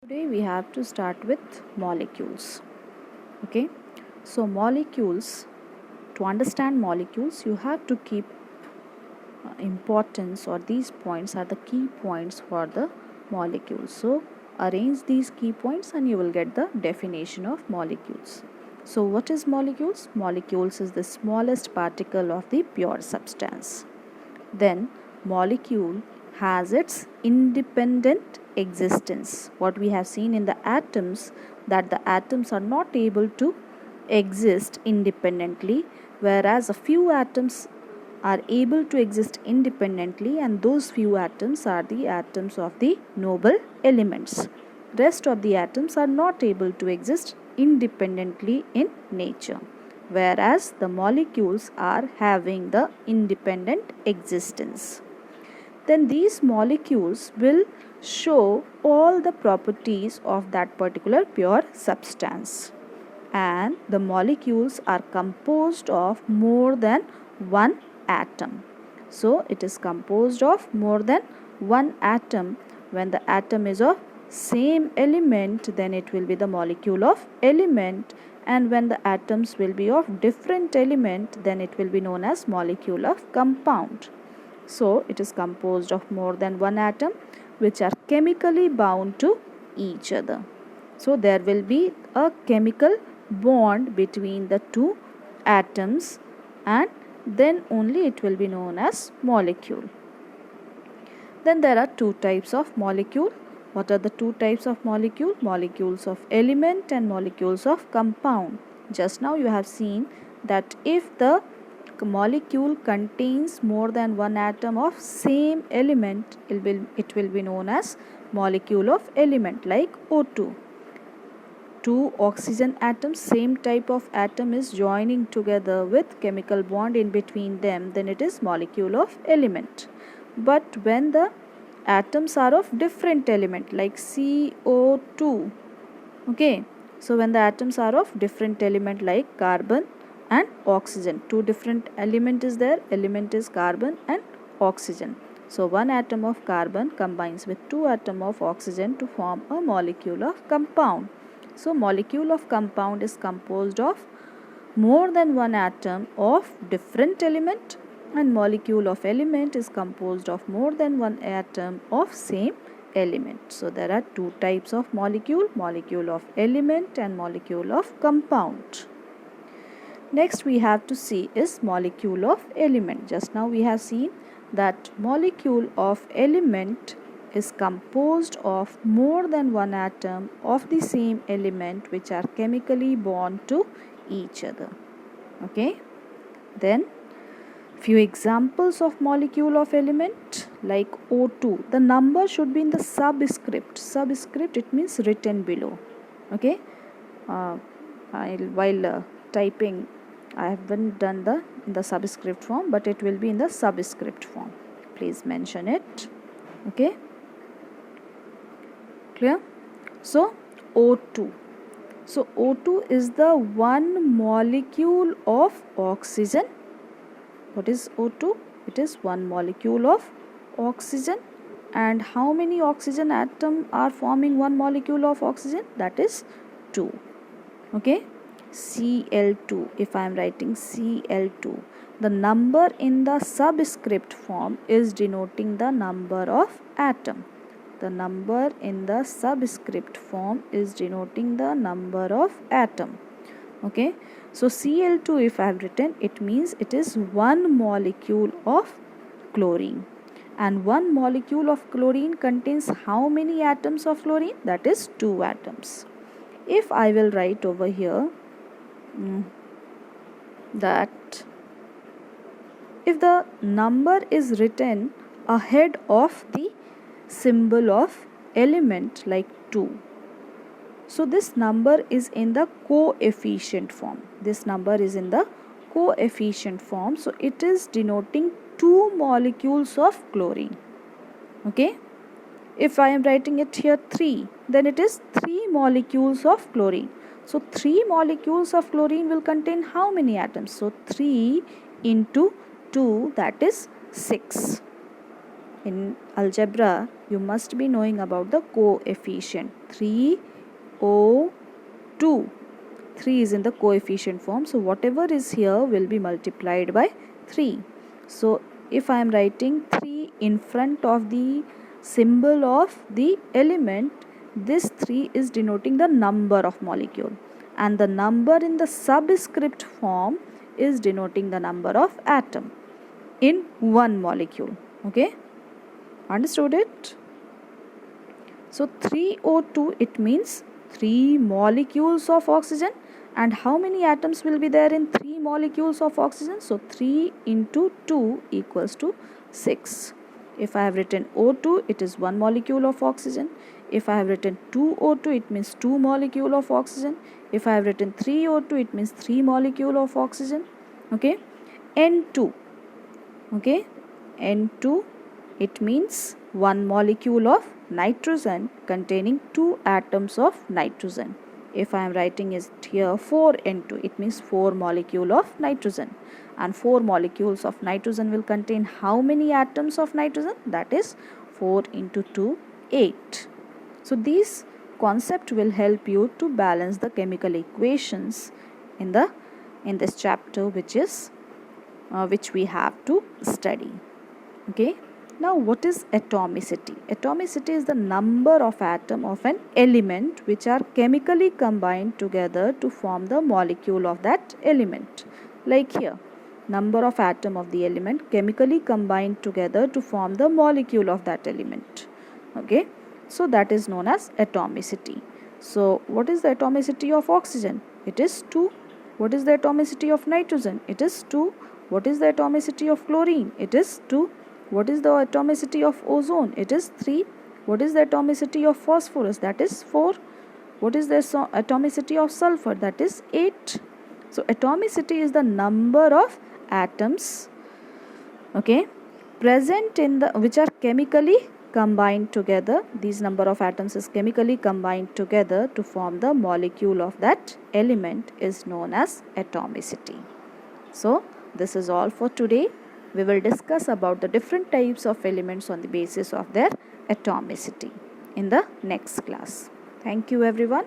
Today we have to start with molecules. Okay, so molecules, to understand molecules, you have to keep importance, or these points are the key points for the molecules. So arrange these key points and you will get the definition of molecules. So what is molecules? Molecules is the smallest particle of the pure substance. Then molecule has its independent existence. What we have seen in the atoms, that the atoms are not able to exist independently, whereas a few atoms are able to exist independently, and those few atoms are the atoms of the noble elements. Rest of the atoms are not able to exist independently in nature, whereas the molecules are having the independent existence. Then these molecules will show all the properties of that particular pure substance, and the molecules are composed of more than one atom. So it is composed of more than one atom. When the atom is of same element, then it will be the molecule of element, and when the atoms will be of different element, then it will be known as molecule of compound. So it is composed of more than one atom which are chemically bound to each other. So there will be a chemical bond between the two atoms, and then only it will be known as molecule. Then there are two types of molecule. What are the two types of molecule? Molecules of element and molecules of compound. Just now you have seen that if the molecule contains more than one atom of same element, it will be known as molecule of element, like O2. Two oxygen atoms, same type of atom is joining together with chemical bond in between them, then it is molecule of element. But when the atoms are of different element, like CO2, okay, so when the atoms are of different element like carbon and oxygen, two different element is there, element is carbon and oxygen. So one atom of carbon combines with two atom of oxygen to form a molecule of compound. So molecule of compound is composed of more than one atom of different element, and molecule of element is composed of more than one atom of same element. So there are two types of molecule, molecule of element and molecule of compound. Next we have to see is molecule of element. Just now we have seen that molecule of element is composed of more than one atom of the same element which are chemically bound to each other. Okay, then few examples of molecule of element, like O2. The number should be in the subscript. Subscript, it means written below. Okay, while typing I haven't done in the subscript form, but it will be in the subscript form. Please mention it. Okay, clear? So O2. So O2 is the one molecule of oxygen. What is O2? It is one molecule of oxygen. And how many oxygen atoms are forming one molecule of oxygen? That is 2. Okay, Cl2. If I am writing Cl2, the number in the subscript form is denoting the number of atom. The number in the subscript form is denoting the number of atom. Okay, so Cl2, if I have written, it means it is one molecule of chlorine, and one molecule of chlorine contains how many atoms of chlorine? That is 2 atoms. If I will write over here that if the number is written ahead of the symbol of element, like 2, so this number is in the coefficient form. This number is in the coefficient form, so it is denoting 2 molecules of chlorine. Okay, if I am writing it here 3, then it is 3 molecules of chlorine. So 3 molecules of chlorine will contain how many atoms? So 3 into 2, that is 6. In algebra, you must be knowing about the coefficient. 3O2. 3 is in the coefficient form. So whatever is here will be multiplied by 3. So if I am writing 3 in front of the symbol of the element, this 3 is denoting the number of molecule, and the number in the subscript form is denoting the number of atom in one molecule. Okay, understood it? So 3O2, it means 3 molecules of oxygen. And how many atoms will be there in 3 molecules of oxygen? So 3 into 2 equals to 6. If I have written O2, it is 1 molecule of oxygen. If I have written 2O2, it means 2 molecule of oxygen. If I have written 3O2, it means 3 molecule of oxygen. Okay. N2. Okay. N2, it means 1 molecule of nitrogen containing 2 atoms of nitrogen. If I am writing it here 4N2, it means 4 molecule of nitrogen. And 4 molecules of nitrogen will contain how many atoms of nitrogen? That is 4 into 2, 8. So these concept will help you to balance the chemical equations in this chapter, which we have to study. Okay. Now what is atomicity? Atomicity is the number of atom of an element which are chemically combined together to form the molecule of that element. Like here, number of atom of the element chemically combined together to form the molecule of that element. Okay, so that is known as atomicity. So what is the atomicity of oxygen? It is 2. What is the atomicity of nitrogen? It is 2. What is the atomicity of chlorine? It is 2. What is the atomicity of ozone? It is 3. What is the atomicity of phosphorus? That is 4. What is the atomicity of sulfur? That is 8. So atomicity is the number of atoms, okay, present in the which are chemically combined together. These number of atoms is chemically combined together to form the molecule of that element is known as atomicity. So this is all for today. We will discuss about the different types of elements on the basis of their atomicity in the next class. Thank you everyone.